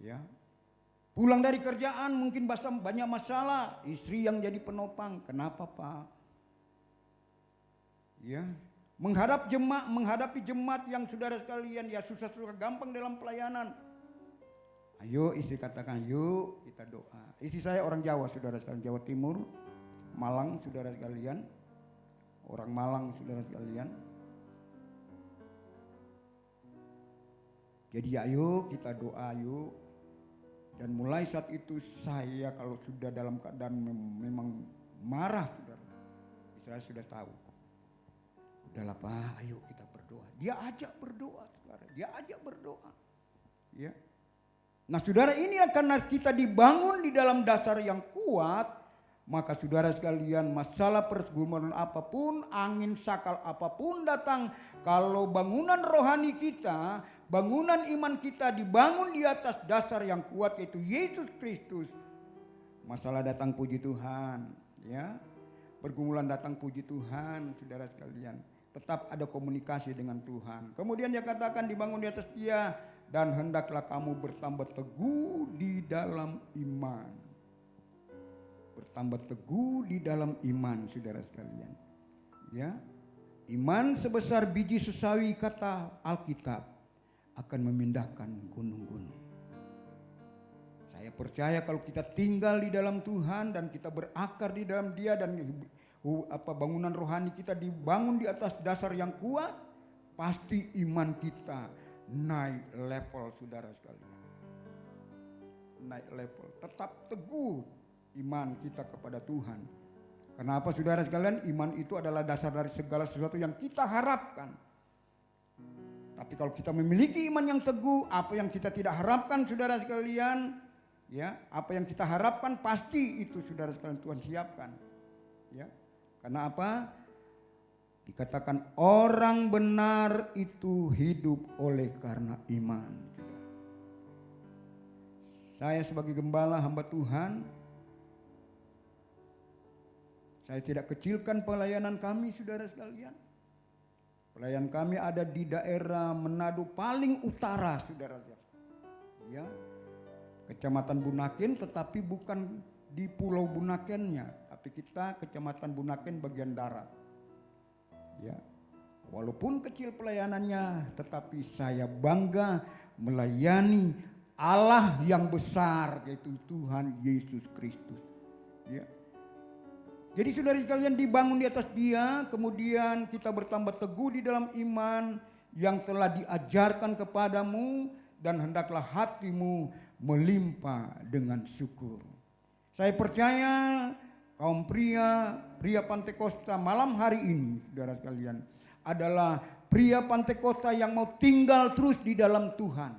Ya. Pulang dari kerjaan mungkin banyak masalah, istri yang jadi penopang. Kenapa Pak? Ya. Menghadapi jemaat yang saudara sekalian ya susah-susah gampang dalam pelayanan. Ayo istri katakan, yuk kita doa. Istri saya orang Jawa saudara sekalian, Jawa Timur, Malang saudara sekalian. Orang Malang saudara sekalian. Jadi ayo kita doa yuk. Dan mulai saat itu saya kalau sudah dalam keadaan memang marah saudara, saya sudah tahu. Udahlah Pak, ayo kita berdoa. Dia ajak berdoa saudara, dia ajak berdoa. Ya. Nah saudara, ini karena kita dibangun di dalam dasar yang kuat, Maka saudara sekalian, masalah pergumulan apapun, angin sakal apapun datang, kalau bangunan rohani kita, bangunan iman kita dibangun di atas dasar yang kuat yaitu Yesus Kristus, masalah datang puji Tuhan, ya. Pergumulan datang puji Tuhan, saudara sekalian. Tetap ada komunikasi dengan Tuhan. Kemudian dia katakan dibangun di atas Dia, dan hendaklah kamu bertambah teguh di dalam iman. Bertambah teguh di dalam iman, saudara sekalian. Ya, iman sebesar biji sesawi kata Alkitab akan memindahkan gunung-gunung. Saya percaya kalau kita tinggal di dalam Tuhan dan kita berakar di dalam Dia dan bangunan rohani kita dibangun di atas dasar yang kuat, pasti iman kita naik level, saudara sekalian. Naik level, tetap teguh iman kita kepada Tuhan. Kenapa, saudara sekalian? Iman itu adalah dasar dari segala sesuatu yang kita harapkan. Tapi kalau kita memiliki iman yang teguh, apa yang kita tidak harapkan, saudara sekalian, ya, apa yang kita harapkan pasti itu, saudara sekalian, Tuhan siapkan. Ya. Karena apa? Dikatakan orang benar itu hidup oleh karena iman. Saya sebagai gembala hamba Tuhan, saya tidak kecilkan pelayanan kami, saudara sekalian. Pelayan kami ada di daerah Manado paling utara, saudara. Ya, Kecamatan Bunaken, tetapi bukan di Pulau Bunakennya, tapi kita Kecamatan Bunaken bagian darat. Ya, walaupun kecil pelayanannya, tetapi saya bangga melayani Allah yang besar, yaitu Tuhan Yesus Kristus. Ya. Jadi saudara sekalian, dibangun di atas Dia, kemudian kita bertambah teguh di dalam iman yang telah diajarkan kepadamu, dan hendaklah hatimu melimpah dengan syukur. Saya percaya kaum pria Pantekosta malam hari ini, saudara sekalian, adalah pria Pantekosta yang mau tinggal terus di dalam Tuhan.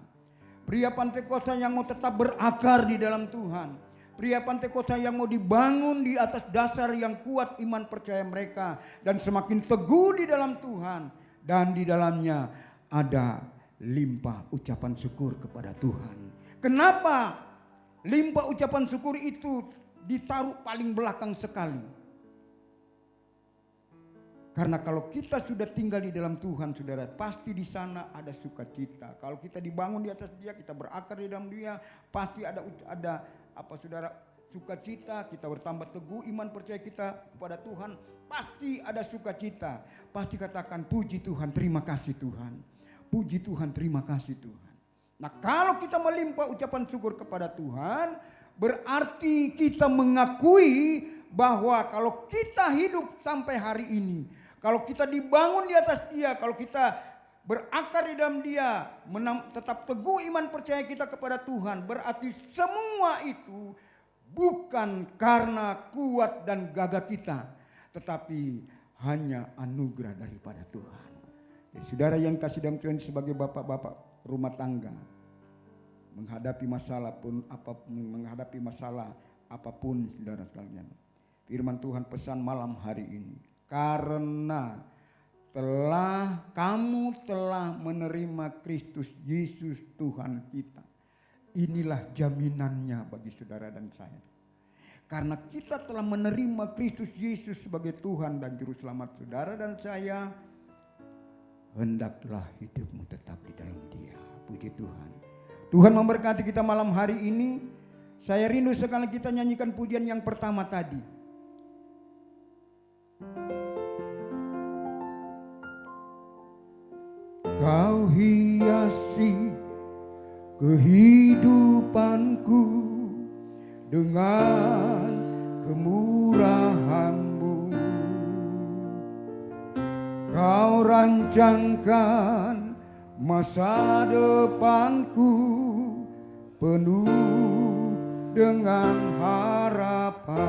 Pria Pantekosta yang mau tetap berakar di dalam Tuhan. Pria Pantekosta yang mau dibangun di atas dasar yang kuat iman percaya mereka, dan semakin teguh di dalam Tuhan, dan di dalamnya ada limpah ucapan syukur kepada Tuhan. Kenapa limpah ucapan syukur itu ditaruh paling belakang sekali? Karena kalau kita sudah tinggal di dalam Tuhan, saudara, pasti di sana ada sukacita. Kalau kita dibangun di atas Dia, kita berakar di dalam Dia, pasti ada saudara, sukacita. Kita bertambah teguh iman percaya kita kepada Tuhan, pasti ada sukacita. Pasti katakan puji Tuhan, terima kasih Tuhan. Puji Tuhan, terima kasih Tuhan. Nah, kalau kita melimpah ucapan syukur kepada Tuhan, berarti kita mengakui bahwa kalau kita hidup sampai hari ini, kalau kita dibangun di atas Dia, kalau kita berakar di dalam Dia, tetap teguh iman percaya kita kepada Tuhan, berarti semua itu bukan karena kuat dan gagah kita, tetapi hanya anugerah daripada Tuhan. Jadi, saudara yang kasih dalam Tuhan, sebagai bapak-bapak rumah tangga, menghadapi masalah apapun, saudara sekalian, firman Tuhan pesan malam hari ini, karena kamu telah menerima Kristus Yesus Tuhan kita. Inilah jaminannya bagi saudara dan saya. Karena kita telah menerima Kristus Yesus sebagai Tuhan dan Juru Selamat saudara dan saya, hendaklah hidupmu tetap di dalam Dia. Puji Tuhan. Tuhan memberkati kita malam hari ini. Saya rindu sekali kita nyanyikan pujian yang pertama tadi. Kau hiasi kehidupanku dengan kemurahan-Mu. Kau rancangkan masa depanku penuh dengan harapan.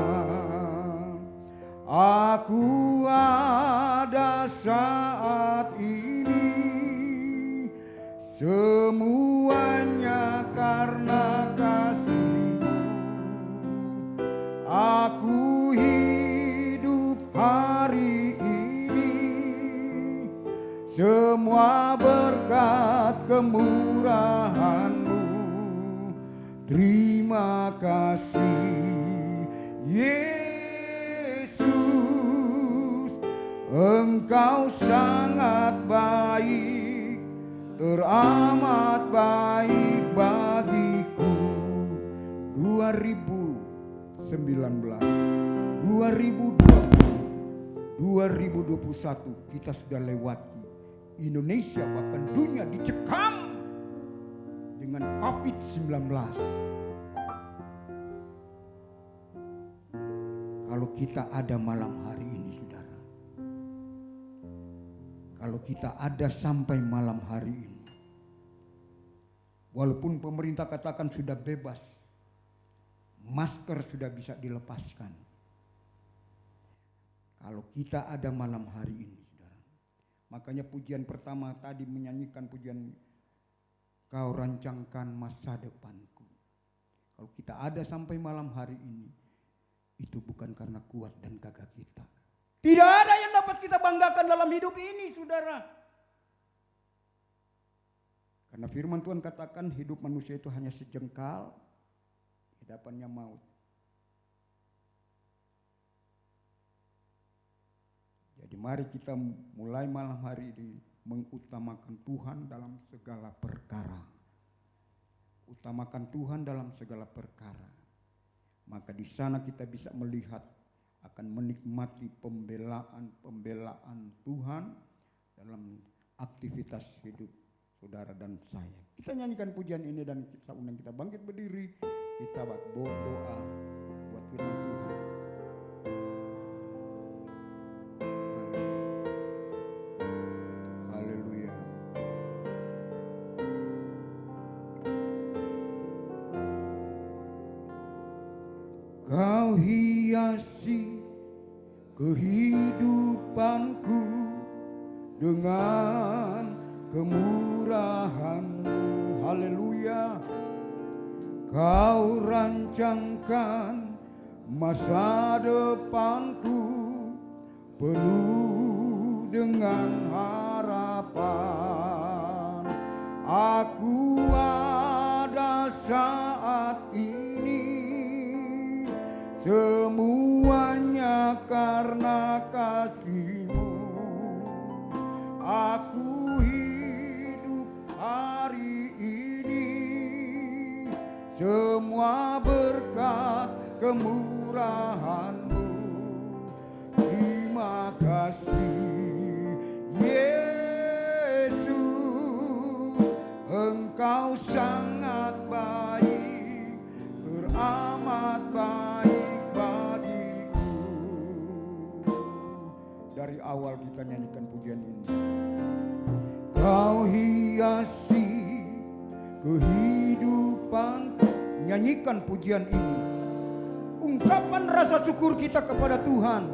Aku ada saat ini, semuanya karena kasih-Mu. Aku semua berkat kemurahan-Mu. Terima kasih Yesus, Engkau sangat baik, teramat baik bagiku. 2019, 2020, 2021 kita sudah lewati. Indonesia bahkan dunia dicekam dengan COVID-19. Kalau kita ada malam hari ini, saudara, kalau kita ada sampai malam hari ini, walaupun pemerintah katakan sudah bebas, masker sudah bisa dilepaskan. Kalau kita ada malam hari ini, saudara, makanya pujian pertama tadi menyanyikan pujian Kau rancangkan masa depanku. Kalau kita ada sampai malam hari ini, itu bukan karena kuat dan gagah kita. Tidak ada yang dapat kita banggakan dalam hidup ini, saudara. Karena firman Tuhan katakan hidup manusia itu hanya sejengkal, hadapannya maut. Jadi mari kita mulai malam hari ini mengutamakan Tuhan dalam segala perkara. Utamakan Tuhan dalam segala perkara. Maka di sana kita bisa melihat, akan menikmati pembelaan Tuhan dalam aktivitas hidup saudara dan saya. Kita nyanyikan pujian ini dan kita undang kita bangkit berdiri. Kita berdoa buat firman Tuhan. Haleluya. Kau hiasi kehidupanku dengan kemurahan-Mu. Haleluya. Kau rancangkan masa depanku penuh dengan harapan. Aku ada saat ini, semuanya karena kasih-Mu. Aku hidup hari ini, semua berkat kemurahan-Mu. Terima kasih Yesus, Engkau sangat baik, teramat baik bagiku. Dari awal kita nyanyikan pujian ini. Kau hiasi kehidupan, nyanyikan pujian ini. Ungkapan rasa syukur kita kepada Tuhan.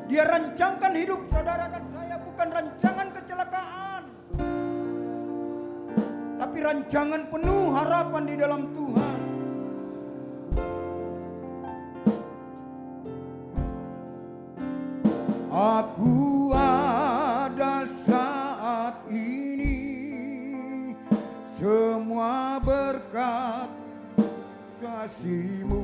Dia rancangkan hidup saudara dan saya, bukan rancangan kecelakaan, tapi rancangan penuh harapan di dalam Tuhan. Aku ada saat ini, semua berkat kasih-Mu.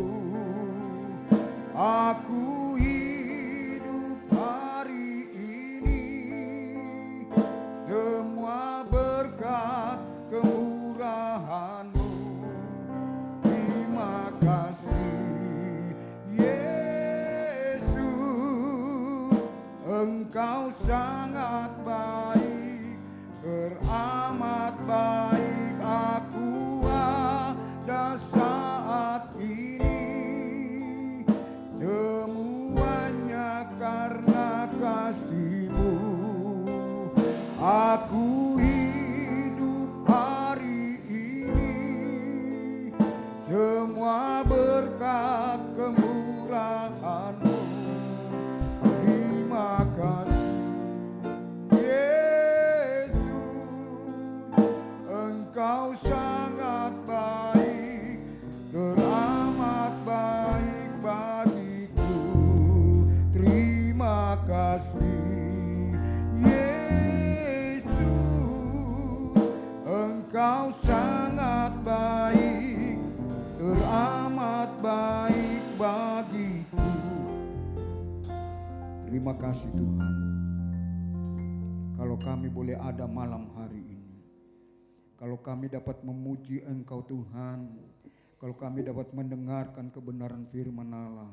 Aku hidup hari ini, semua berkat kemurahan-Mu. Terima kasih Yesus, Engkau sangat baik, teramat baik. Aku ada saat ini, semuanya karena kasih-Mu. Aku hidup hari ini, semua berkat kemurahan-Mu. Terima kasih Terima kasih Tuhan, kalau kami boleh ada malam hari ini, kalau kami dapat memuji Engkau Tuhan, kalau kami dapat mendengarkan kebenaran firman Allah.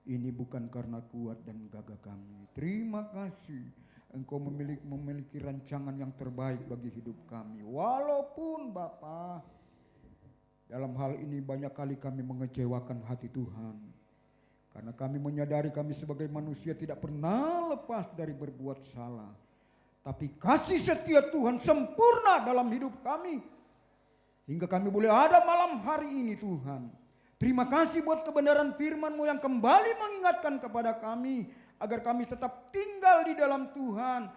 Ini bukan karena kuat dan gagah kami. Terima kasih Engkau memiliki rancangan yang terbaik bagi hidup kami. Walaupun Bapa, dalam hal ini banyak kali kami mengecewakan hati Tuhan. Karena kami menyadari kami sebagai manusia tidak pernah lepas dari berbuat salah. Tapi kasih setia Tuhan sempurna dalam hidup kami. Hingga kami boleh ada malam hari ini Tuhan. Terima kasih buat kebenaran firman-Mu yang kembali mengingatkan kepada kami. Agar kami tetap tinggal di dalam Tuhan.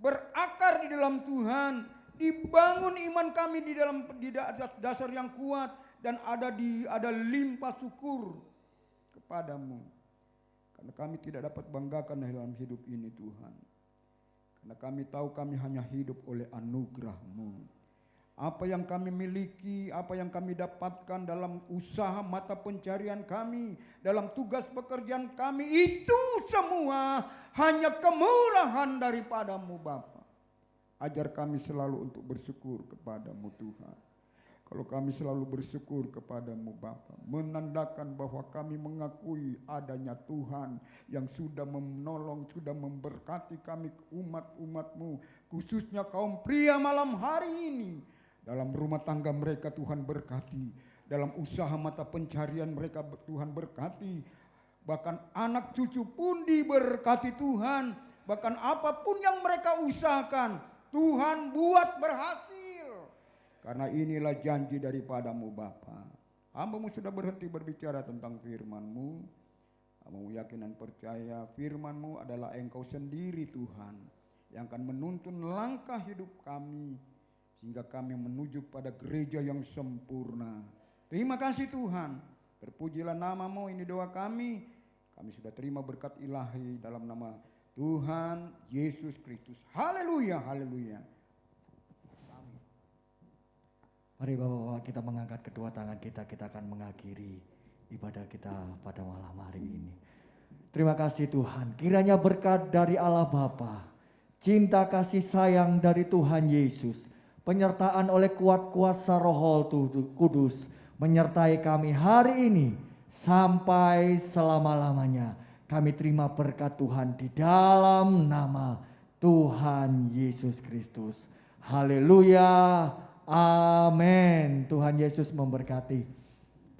Berakar di dalam Tuhan. Dibangun iman kami di atas dasar yang kuat. Dan ada limpah syukur kepadamu. Karena kami tidak dapat banggakan dalam hidup ini Tuhan. Karena kami tahu kami hanya hidup oleh anugerah-Mu. Apa yang kami miliki, apa yang kami dapatkan dalam usaha mata pencarian kami, dalam tugas pekerjaan kami, itu semua hanya kemurahan daripada-Mu Bapa. Ajar kami selalu untuk bersyukur kepada-Mu Tuhan. Kalau kami selalu bersyukur kepada-Mu Bapa, menandakan bahwa kami mengakui adanya Tuhan yang sudah menolong, sudah memberkati kami umat-umat-Mu, khususnya kaum pria malam hari ini. Dalam rumah tangga mereka Tuhan berkati. Dalam usaha mata pencarian mereka Tuhan berkati. Bahkan anak cucu pun diberkati Tuhan. Bahkan apapun yang mereka usahakan Tuhan buat berhasil. Karena inilah janji daripada-Mu Bapa. Hamba-Mu sudah berhenti berbicara tentang firman-Mu. Hamba-Mu yakin dan percaya firman-Mu adalah Engkau sendiri Tuhan. Yang akan menuntun langkah hidup kami. Hingga kami menuju pada gereja yang sempurna. Terima kasih Tuhan. Terpujilah nama-Mu, ini doa kami. Kami sudah terima berkat ilahi dalam nama Tuhan Yesus Kristus. Haleluya, haleluya. Mari Bapak-Bapak kita mengangkat kedua tangan kita akan mengakhiri ibadah kita pada malam hari ini. Terima kasih Tuhan, kiranya berkat dari Allah Bapa, cinta kasih sayang dari Tuhan Yesus, penyertaan oleh kuat kuasa Roh Kudus menyertai kami hari ini sampai selama-lamanya. Kami terima berkat Tuhan di dalam nama Tuhan Yesus Kristus. Haleluya. Amin. Tuhan Yesus memberkati.